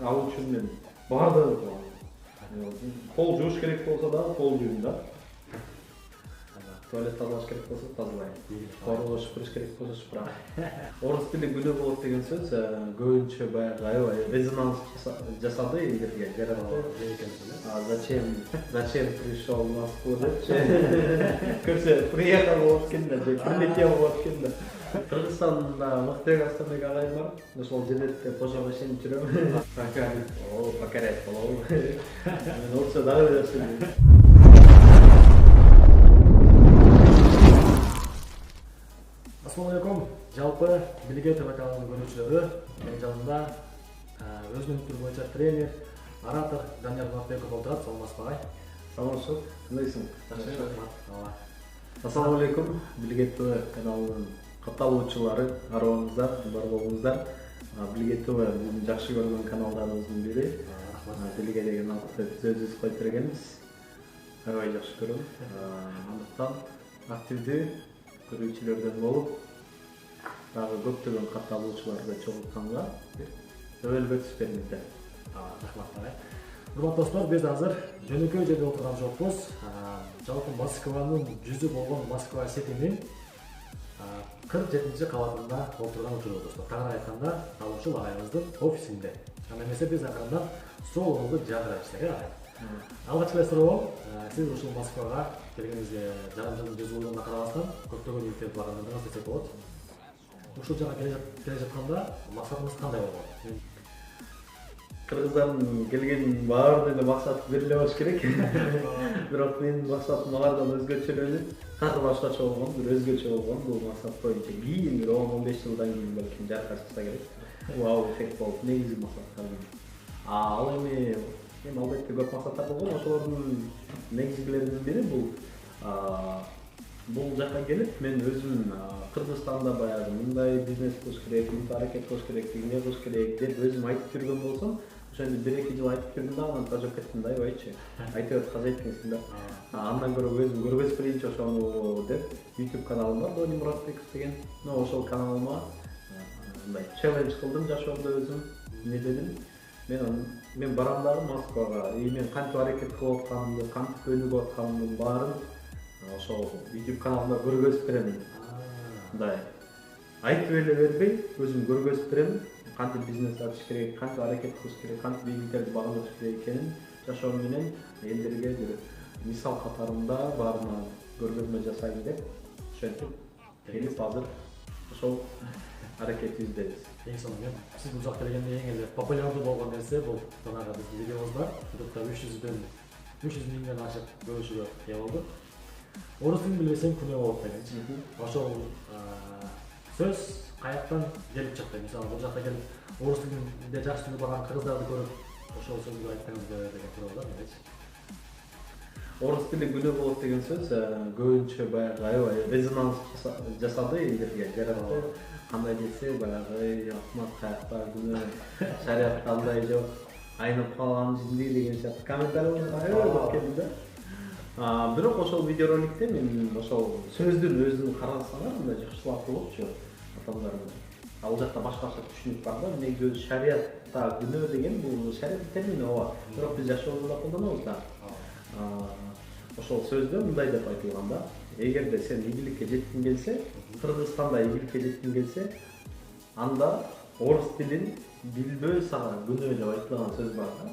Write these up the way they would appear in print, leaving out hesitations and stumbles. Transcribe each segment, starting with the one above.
ал үчүн мен баардыгы кол жууш керек болсо дагы кол жуйм да. Туалет тазалаш керек болсо тазалайм. Кордо шыпырыш керек болсо шыпырам. Орус тили күнөө болот деген сөз көбүнчө баягы аябай резонанс жасады элдерге жаратты. Зачем пришел в Москву депчи. Көрсө приехал болуп келди, же прилетел болуп келди. Кыргызстанда мықты Астамбек агайым бар. Ошол жерде кожого ишенип жүрөм. Покорять болобу. Мен орусча дагы эле сөйлөйм. Assalamu alaikum. Жалпы Билге ТВ каналынын көрүүчүлөрү, мен жанымда өз мүнөттөр боюнча тренер, оратор Данияр Мартбеков отурат. Саламатсызбы агай? Саламатсыз, кандайсың? Жакшы, рахмат. Ассаламу алейкум. Билге ТВ каналынын катталуучулары, арыбаңыздар, бар болуңуздар. Билге ТВ биздин жакшы көргөн каналдарыбыздын бири. Рахмат. Билге деген атты сөзүбүз коюп бергенбиз. Аябай жакшы көрөм. Андыктан активдүү көрүүчүлөрдөн болуп, дагы көптөгөн катталуучуларды чогултканга өбөлбөтүп бериңиздер. Рахмат агай. Урматтуу достор, биз азыр жөнөкөй жерде отурган жокпуз. Жалпы Москванын жүзү болгон Москва Ситинин 47-чи кабатында отурган учурбуз достор. Тагыраак айтканда, ал ушул агайыбыздын офисинде. Анда эмесе биз акырындан суроолорду жаадырабыз агай. Алгачкы эле суроом, сиз ушул Москвага келгениңизге жарым жылдын жүзү болгонуна карабастан көптөгөн иликтер багындырдыңыз десек болот. Ушул жака келе жатканда максатыңыз кандай болгон? Кыргыздардын келгенин баардыгы эле максаты бир эле болуш керек. Бирок менин максатым алардан өзгөчөлөнүп, каты башкача болгон, бир өзгөчө болгон бул максат боюнча кийин бир 10-15 жылдан кийин балким жарыка чыкса керек. Вау эффект болуп негизи максаттар. Ал эми албетте көп максаттар болгон, ошолордун негизгилеринин бири бул жака келип мен өзүм Кыргызстанда баягы мындай бизнес кылыш керек, мындай аракет кылыш керек, эмне кылыш керек деп өзүм айтып жүргөн болсом, ошондо 1-2 жыл айтып жүрдүм да, анан тажап кеттим да, аябайчы. Айтып каза эткенсиң да. Андан көрө өзүм көргөз берейинчи ошону деп YouTube каналым бар, Дони Муратбеков деген. Ошол каналыма мындай челлендж кылдым жашоомдо өзүм. Эмне дедим? Мен барам дагы Москвага, мен кантип аракет кылып атканымды, кантип өнүгүп атканымдын баарын ошол YouTube каналымда көргөзүп берем. Мындай айтып эле бербей, өзүм көргөзүп берем. Кантип бизнес ачыш керек, кантип аракет кылыш керек, кантип ийгиликтерди багындырыш керек экенин жашоом менен элдерге бир мисал катарында баарына көргөзмө жасайм деп ошентип келип азыр ошол аракетибиздебиз. Эң сонун, сиз бул жакка келгенде эң эле популярдуу болгон нерсе бул жанагы биздин видеобуз бар. Ютубта 300 миңден ашык көрүүчүгө ээ болду. Орус тилин билбесең күнөө болот дегенчи. Ошол сөз каяктан келип чыкты? Мисалы, бул жакка келип орус тилинде жакшы түшүнүп алган кыргыздарды көрүп ошол сөздү айттыңызбы деген суроо да менечи. Орус тили күнөө болот деген сөз көбүнчө баягы аябай резонанс жасады элдерге жаратты. Кандай десе баягы Ахмат каякта күнөө, шарият кандай жок, айнып калган жинди деген сыяктуу комментарийлер аябай көп келди да. Бирок ошол видеороликте мен ошол сөздүн өзүн карасаңар мындай жакшылап болупчу адамдардын. Ал жакта башкача түшүнүк бар да. Негизи өзү шариятта күнөө деген бул шарият термини ооба. Бирок биз жашообузда колдонобуз да. Ошол сөздө мындай деп айтылган да. Эгерде сен ийгиликке жеткиң келсе, Кыргызстанда ийгиликке жеткиң келсе, анда орус тилин билбөө сага күнөө деп айтылган сөз бар да.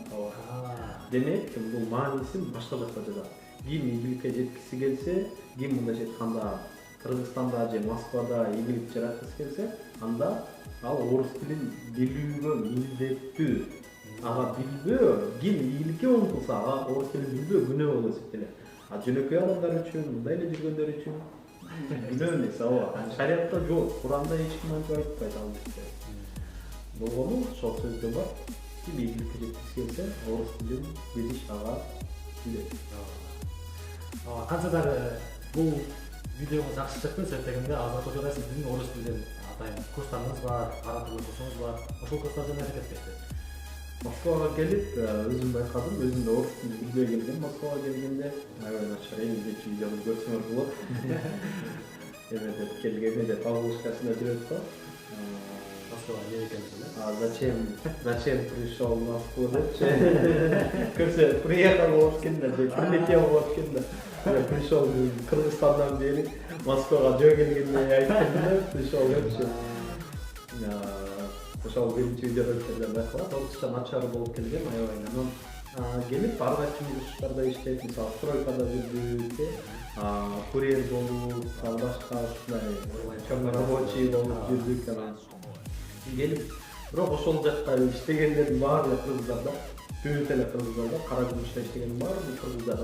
Демек, бул мааниси башка жакта жатат. Ким ийгиликке жеткиси келсе, ким мындайча айтканда Кыргызстанда же Москвада ийгилик жараткысы келсе, анда ал орус тилин билүүгө милдеттүү. Ага билбөө, ким ийгиликке умтулса, ага орус тилин билбөө күнөө болуп эсептелет. Жөнөкөй адамдар үчүн, мындай эле жүргөндөр үчүн күнөө эмес, ооба. Шариятта жок, Куранда эч ким антип айтпайт ал жерде. Болгону ошол сөздө бар. Ким ийгиликке жеткиси келсе, орус тилин билиш ага билет. Канча дагы бул видеоңуз жакшы чыкты, себебинде азыр ошол сиздин орус тилинен атайын курстарыңыз бар, ара тилин курсуңуз бар. Ошол курстар жөнүндө айтып кетсеңиз. Москвага келип, өзүм байкадым, өзүм да орус тилин билбей келгем. Москвага келгенде аябай начар, биринчи видеону көрсөңөр болот. Эме деп келгени деп погрузкасында жүрөт го. что не экенсиң да? Зачем пришел в Москву, да? Көрсе, приехал Воткинда, прилетел в Воткинда. Я пришел Кыргызстандан бери Москвага жөө келгенде айттым да, пришел депчи. Ошол биринчи видеороликтерден байкалат, орусча начар болуп келген аябай. Анан келип ар кайсы жумуштарда иштеп, мисалы стройкада жүрдүк, курьер болуп, башка ушундай чоң рабочий болуп жүрдүк. Келип, бирок ошол жакка иштегендердин баары кыргыздар да, түбү эле кыргыздар да, кара жумушта иштеген баары кыргыздар.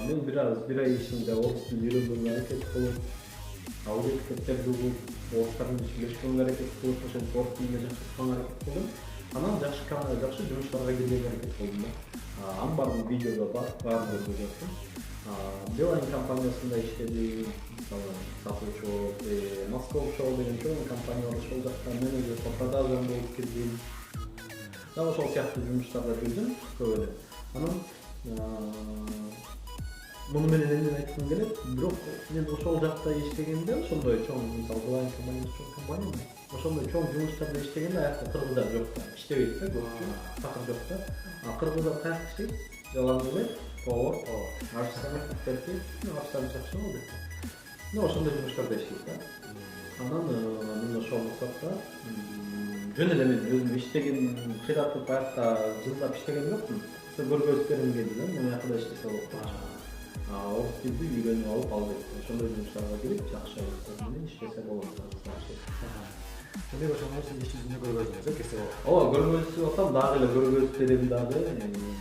Мен бир ай ичинде орус тилин үйрөнгөнгө аракет кылып, аудиокитептерди угуп, орустар менен сүйлөшкөнгө аракет кылып, ошентип орус тилинде жакшы укканга аракет кылдым. Анан жакшы жумуштарга киргенге аракет кылдым да. Анын баардыгы видеодо бар, баарын көрүп жатам. Beeline компаниясында иштедим, мисалы сатуучу болуп, Москва Show деген чоң компания бар, ошол жакта менеджер по продажам болуп кирдим. Дагы ошол сыяктуу жумуштарда жүрдүм көп эле. Анан муну менен эмне айткым келет, бирок мен ошол жакта иштегенде ошондой чоң, мисалы Beeline компаниясы чоң компания, ошондой чоң жумуштарда иштегенде аякта кыргыздар жок да, иштебейт да көпчү, такыр жок да. Кыргыздар каякта иштейт? Жалаң эле, повар, ашсанып терпейт, ашсанып жакшы болду. Ошондой жумуштарда иштейт да. Анан мен ошол максатта жөн эле мен өзүм иштеген, кыйратып аякта жылдап иштеген жокмун. Көргөзүп келди да, мен аякта иштесе болот. Орус тилди үйрөнүп алып алып, ошондой жумуштарга кирип, жакшы менен иштесе болот. Демек ошондо сиз иш жүзүндө көргөзүңүз келсе болот. Ооба, көргөзүп атам, дагы эле көргөзүп берем дагы.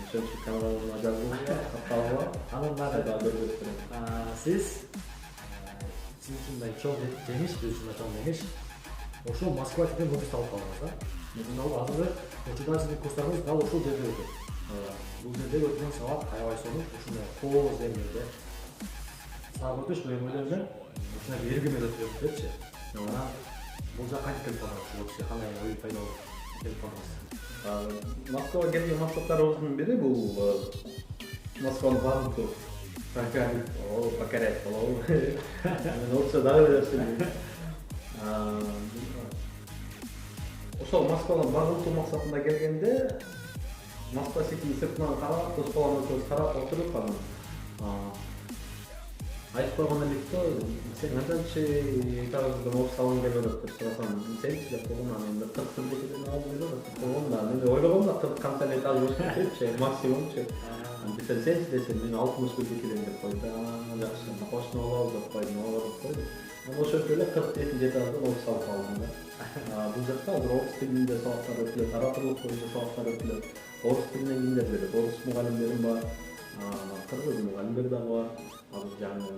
Ошончо каналыма жазылып, катталып, Анан дагы көргөзүп берем. Сиз ушундай чоң жеңиш, чоң жеңиш. Ошол Москва деген офис алып калдыңыз да. Мисалы азыр учурда сиздин курстарыңыз дал ушул жерде өтөт. Бул жерде өткөн сабак аябай сонуп, ушундай кооз эмнеде. Сабак өтүш бөлмөлөрүндө ушундай бергиме өтөтчү. Анан бул жакка кайтып келип калган ушул киши кандай ой пайда болуп келип калдыңыз? Москвага келген максаттарыбыздын бири бул Москваны багынтуу. Покорять болобу. Мен орусча дагы эле жакшы. Ошол Москваны багынтуу максатында келгенде Москва Ситини сыртынан карап, дос баланы көз карап отуруп, анан айтып койгон элек, сен кантчы Кыргыздан орус алгың келип атат деп сурасам, сенчи деп койгон, анан эми 40 тилден алдым деп койгон да, мен ойлогом да 40 канча эле этаж болуш керекчи, максимумчу. Десем сенчи десем, мен 60 тилден деп койдум. Жакшы, кошуна болобуз деп койдум, ооба деп койдум. Анан ошентип эле 47 этаждан орус алып алдым да. Бул жакта азыр орус тилинде сабактар өтүлөт, ораторлук боюнча сабактар өтүлөт. Орус тилинен кимдер берет? Орус мугалимдерим бар, кыргыз мугалимдер дагы бар. Азыр жаңы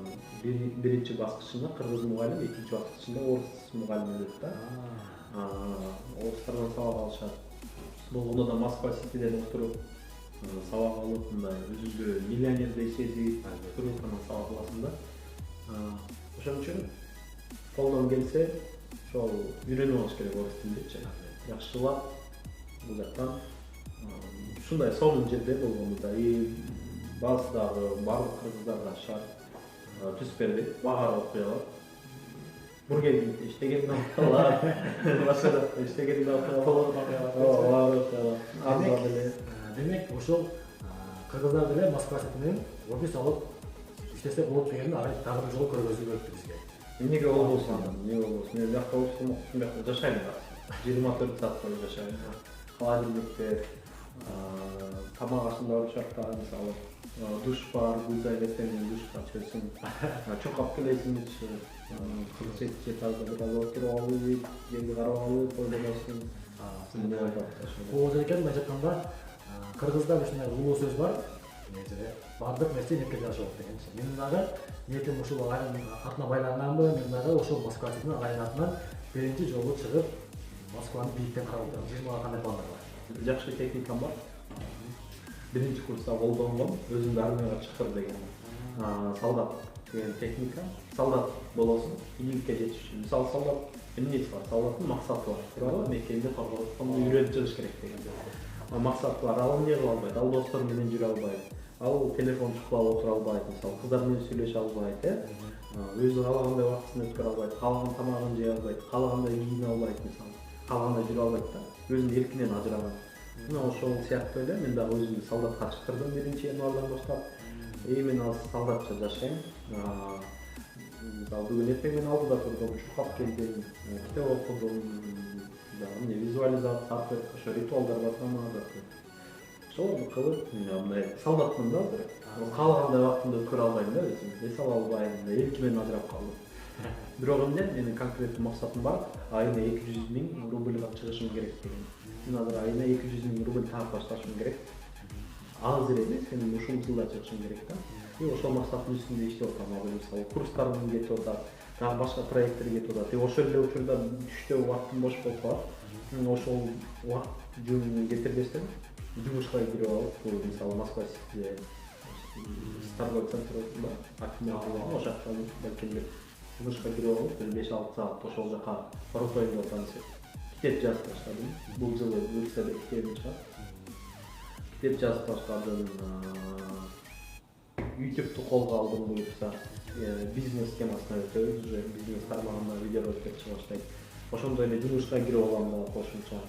биринчи баскычында кыргыз мугалим, экинчи баскычында орус мугалим өтөт да. Орустардан сабак алышат. Болгондо да Москва Ситиден отуруп сабак алып, мындай өзүңдү миллионердей сезип, туруп анан сабак аласың да. Ошон үчүн колдон келсе, ошол үйрөнүп алыш керек орус тилинчи. Жакшылап бул жактан ушундай сонун жерде болгондо баасы дагы барлык кыргыздарга шарт түз бербейт, баары окуялар. Бургерде иштеген окуялар, башка жакта иштеген окуялар. Демек ошол кыргыздар деле Москва Ситинен офис алып иштесе болот дегенди дагы бир жолу көргөзүп берди бизге. Эмнеге болбосун? Мен жакта офистин жакта жашайм. 24 саат бою жашайм. Холодильниктер, тамак ашында урушакта, мисалы душ бар, гүлзай эртеңден душка чөйсүң. Чокап келесиңчи, кырсетчи таза бир аз отуруп алып, жерди карап алып, ойлоносуң. Кооз экен, мындайча айтканда, кыргызда ушундай улуу сөз бар. Бардык нерсе ниетке жараша болот дегенчи. Менин дагы ниетим ушул агайдын атына байланганбы, мен дагы ошол Москва Ситинин агайдын атынан биринчи жолу чыгып, Москваны бийиктен карап отурам. Мага кандай пландар бар? Жакшы техникам бар. Биринчи курста колдонгом, өзүмдү армияга чакыр деген. Солдат деген техника. Солдат болосуң, ийгиликке жетиш үчүн. Мисалы солдат эмнеси бар? Солдаттын максаты бар. Туурабы? Мекенди коргоп, үйрөнүп чыгыш керек деген. Максаты бар. Ал эмне кыла албайт? Ал достору менен жүрө албайт. Ал телефон чукулап отура албайт. Мисалы кыздар менен сүйлөшө албайт, өзү каалагандай убактысын өткөрө албайт, каалаган тамагын жей албайт, каалагандай кийине албайт мисалы. калганда жүрө албайт да. Өзүнүн эркинен ажыраган. Мына ошол сыяктуу эле мен дагы өзүмдү солдатка чакырдым 1-январдан баштап. Мен азыр солдатча жашайм. Мисалы бүгүн эртең мен алдыда турдум, чуркап келдим, китеп окудум, дагы визуализация аркылуу ошо ритуалдар бар да. Ошол кылып, мындай солдатмын да азыр. Каалагандай убактымды өткөрө албайм да өзүм. Эс ала албайм, эркимден ажырап калдым. Бирок эмне менин конкреттүү максатым бар, айына 200 000 рубльга чыгышым керек деген. Мен азыр айына 200 000 рубль таап башташым керек. Азыр эмес, мен ушул жылда чыгышым керек да. Ошол максаттын үстүндө иштеп атам. Мисалы курстарым кетип атат, дагы башка проекттер кетип атат. Ошол эле учурда түштө убактым бош болуп калат. Ошол убакт жөнүнө кетирбестен жумушка кирип алып, мисалы Москва Ситиде торговый центрда акиматтыгында ошол жакта балким жумушка кирип алып, 5-6 саат ошол жака барып атайын деп атам. Китеп жазып баштадым. Бул жылы Бурсада китебим чыгат. Китеп жазып баштадым. YouTube'ду колго алдым буюрса, бизнес темасына өтөбүз, уже бизнес тармагында видеолор чыга баштайт. Ошондой эле жумушка кирип алам да кошумча.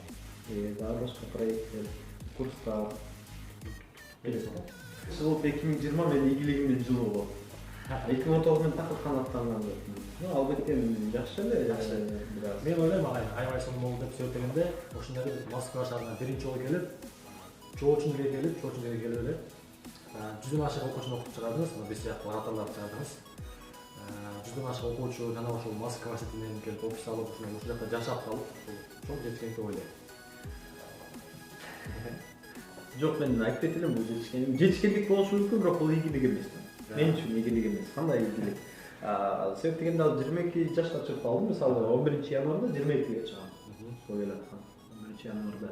Дагы башка проекттер, курстар. Жыл 2020 менин ийгилигимдин жылы болот. 2019 мен такыр канаттанган жокмун. Албетте жакшы эле, бирок Мен ойлойм аябай сонун болду деп сөйлөгөндө, ошондой Москва шаарына биринчи жолу келип, чоочун келип эле 100дөн ашык окуучуну окуп чыгардыңыз, биз сыяктуу ораторлорду чыгардыңыз. 100дөн ашык окуучу жана ошол Москва ситинен келип офис алып, ушул жакта жашап калып, чоң жетишкен деп ойлойм. Жок, мен айтып кетелим, бул жетишкендик болушу мүмкүн, бирок бул ийгилик эмес. Мен үчүн ийгилик эмес. Кандай ийгилик? Себеп дегенде 22 жашка чыгып калдым, мисалы 11-январда 22ге чыгам. Ошол эле 11-январда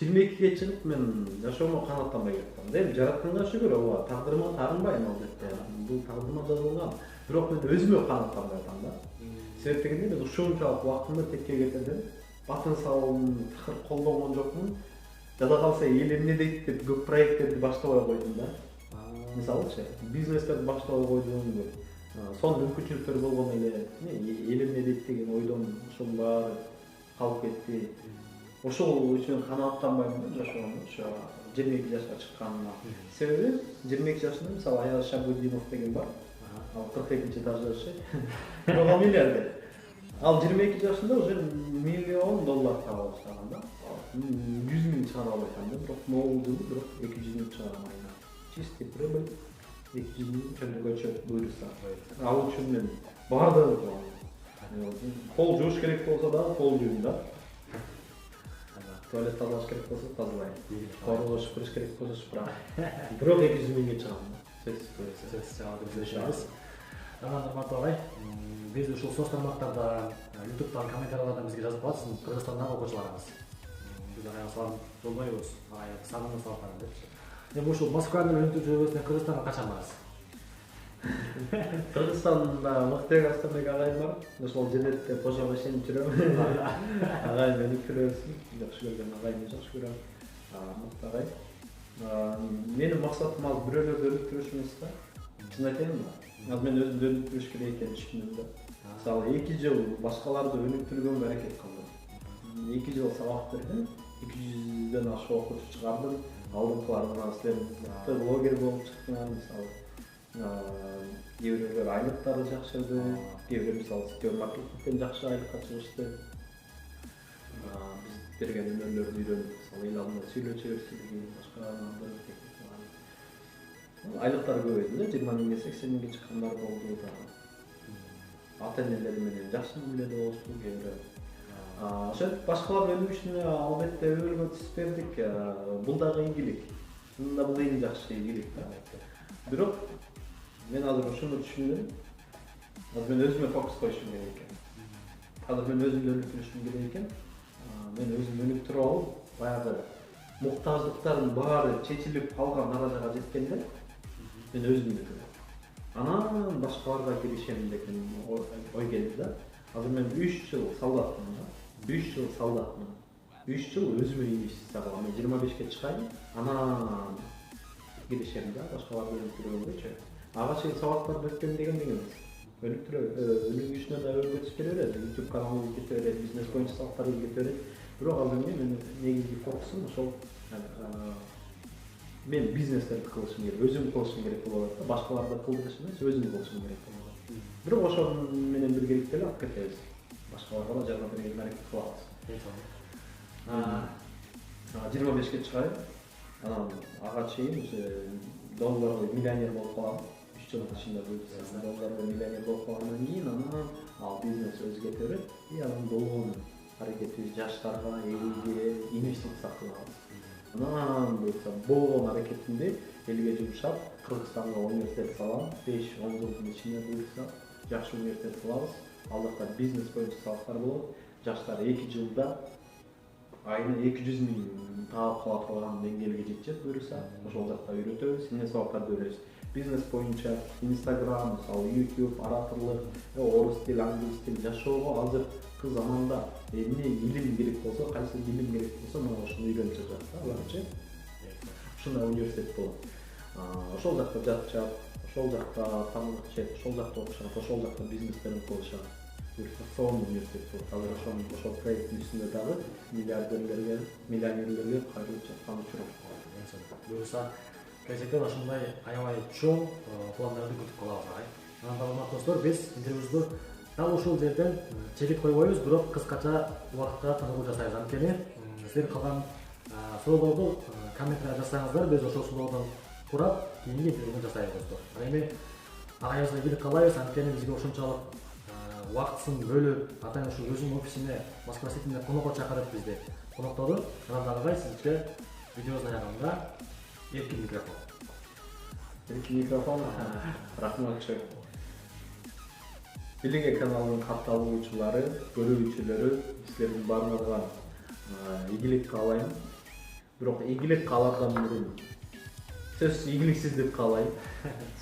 22ге чыгып мен жашоомо канааттанбай кеттим. Эми жаратканга шүгүр, ооба, тагдырыма таарынбайм албетте. Бул тагдырыма жазылган. Бирок мен өзүмө канааттанбай атам да. Себеп дегенде мен ушунчалык убактымды текке кетирдим. Батын салым, такыр колдонгон жокмун. Жада калса эл эмне дейт деп көп проекттерди баштабай койдум да. Мисалычы, бизнестерди баштабай койдум. Сонун мүмкүнчүлүктөр болгон эле, эл эмне дейт деген ойдон ошонун баары калып кетти. Ошол үчүн канааттанбайм да жашоомдо, ошо 22 жашка чыкканыма. Себеби 22 жашында мисалы Аяз Шабудинов деген бар. Ал 42-этажда жашайт. Бирок ал миллиардер. Ал 22 жашында уже $1 миллион таба баштаган да. 100 000 чыгара албайт да, бирок могул жылы бирок 200 000 чыгарам айына. Чистый прибыль 200 000 чөндөгөнчө буйруса. Ал үчүн мен бардыгын кылам. Пол жууш керек болсо дагы пол жуйм да. Туалет тазалаш керек болсо тазалайм. Корулуш шыпырыш керек болсо шыпырам. Бирок 200 000 чыгам. Сөзсүз чыгат деп ойлойбуз. Анан Нурмат агай, биз ушул соц тармактарда, YouTube'дан комментариялардан бизге жазып атасыз, Кыргызстандагы окуучуларыбыз. Биз ага салам жолдойбуз, сагынып салган деп. Эми ушул Москваны өнүктүрүп жүргөзүп Кыргызстанга качан барасыз? Кыргызстанда мыкты Астанбек агайым бар. Ошол жерде кошого ишенип жүрөм. Агайым өнүктүрөбүз. Жакшы көргөн агайымды жакшы көрөм. Мыкты агай. Менин максатым ал бирөөлөрдү өнүктүрүш эмес да. Чын айтайынбы? Азыр мен өзүмдү өнүктүрүш керек экенин түшүндүм да. Мисалы 2 жыл башкаларды өнүктүргөнгө аракет кылдым. 2 жыл сабак бердим. 200дөн ашык окуучу чыгардым. Алдыңкыларынан силер мыкты блогер болуп чыктыңар, мисалы. Кээ бирөөлөр айлыктары жакшырды, кээ бирөө мисалы сетевой маркетингден жакшы айлыкка чыгышты. Биз берген өнөрлөрдү үйрөнүп, мисалы эл алдында сүйлөчү берсилиги, башка айлыктар көбөйдү да, 20 000 80 000 чыккандар болду да. Ата-энелери менен жакшы мамиледе болушту, кээ бирөө. Ошо башкалар өнүгүшүнө албетте өбөлгө түзүп бердик. Бул дагы ийгилик. Чынында бул эң жакшы ийгилик да. Бирок мен азыр ушуну түшүндүм. Азыр мен өзүмө фокус коюшум керек экен. Азыр мен өзүмдү өнүктүрүшүм керек экен. Мен өзүмдү өнүктүрүп алып, баягы муктаждыктардын баары чечилип калган даражага жеткенде мен өзүмдү өнүктүрөм. Анан башкаларга киришем деген ой келди да. Азыр мен 3 жыл солдатмын да. 3 жыл солдатмын. 3 жыл өзүмө инвестиция кылам. Мен 25ке чыкайын, анан киришем да башкаларды өнүктүргөнгөчү. Ага чейин сабактарды өткөм деген эмес. өнүгүшүнө да өргөтүп бере берет, YouTube каналыбыз кете берет, бизнес боюнча сабактарыбыз кете берет. Бирок азыр менин негизги фокусум ошол мен бизнестерди кылышым керек, өзүм кылышым керек болуп атат да, башкаларды кылдырыш эмес, өзүм кылышым керек болуп атат. Бирок ошол менен биргеликте эле алып кетебиз. Башкаларга да жардам берүүгө аракет кылабыз. 25-ке чыгайын, анан ага чейин уже долларга миллионер болуп калам. 3 жылдын ичинде буюрса, долларга миллионер болуп калгандан кийин анан ал бизнес өзү кете берет. И анан болгон аракетибиз жаштарга, элге инвестиция кылабыз. Анан буюрса болгон аракетимди элге жумшап, Кыргызстанга университет салам. 5-10 жылдын ичинде буюрса жакшы университет салабыз. Ал жакта бизнес боюнча сабактар болот. Жаштар 2 жылда айына 200 миң таап кала турган деңгээлге жетет буюрса, ошол жакта үйрөтөбүз, эмне сабактарды беребиз. Бизнес боюнча Instagram, мисалы YouTube, ораторлук, орус тил, англис тил жашоого азыркы заманда эмне илим керек болсо, кайсы билим керек болсо, мына ушуну үйрөнүп жатат да, аларчы. Ушундай университет болот. Ошол жакта жатышат, ошол жакта тамак ичет, ошол жакта окушат, ошол жакта бизнестерин кылышат. Соон университет болот. Азыр ошол проекттин үстүндө дагы миллионерлерге кайрылып жаткан учур. Буюрса келечекте ушундай аябай чоң пландарды күтүп калабыз агай. Анан дагы достор, биз интервьюбузду дал ушул жерден чегит койбойбуз, бирок кыскача убакытка тыгылуу жасайбыз. Анткени силер калган суроолорду комменттер жасаңыздар, биз ошол суроолордон курап кийинки интервьюну жасайбыз достор. Ал эми агайыбызга келип калайбыз, анткени бизге ошончолук убактысын бөлүп, атайын ушул өзүнүн офисине Москва Ситине конокко чакырып бизди коноктоду. Анан дагы сизге видеобуздун аягында эркин микрофон. Эркин микрофон. Рахмат. Билиге каналынын катталуучулары, көрүүчүлөрү, силердин баарыңарга ийгилик каалайм. Бирок ийгилик каалардан мурун сөзсүз ийгиликсиздик каалайм.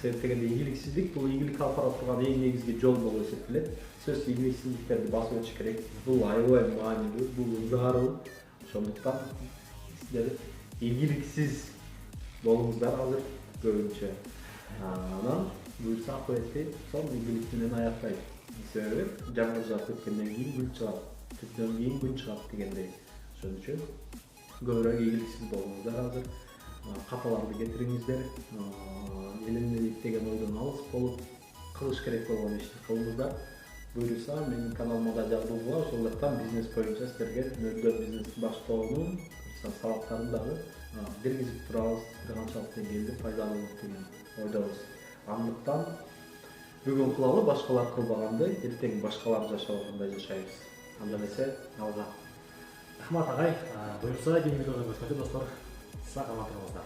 Себеп дегенде ийгиликсиздик бул ийгилик алып бара турган эң негизги жол болуп эсептелет. Сөзсүз ийгиликсиздиктерди басып өтүш керек. Бул аябай маанилүү, бул зарыл. Ошондуктан силер ийгиликсиз болуңуздар азыр көбүнчө. Анан буюрса акыбетти сол ийгилик менен аяктайт. Себеби жаңы жыл өткөндөн кийин гүл чыгат, түздөн кийин күн чыгат дегендей. Ошон үчүн көбүрөөк ийгиликсиз болуңуздар азыр. Капаларды кетириңиздер, элемдик деген ойдон алыс болуп, кылыш керек болгон ишти кылыңыздар. Буюрса менин каналыма да жазылууга, ошол жактан бизнес боюнча силерге нөлдөө бизнес баштоонун сабактарын дагы бергизип турабыз. Бир канчалык деңгээлде пайдалуу болот деген ойдобуз. Андыктан бүгүн кылалы башкалар кылбагандай, эртең башкалар жашабагандай жашайбыз. Анда эмесе алга. Рахмат агай. Буюрса кийинки видеодон көрүшкөнчө достор, сак аман болуңуздар.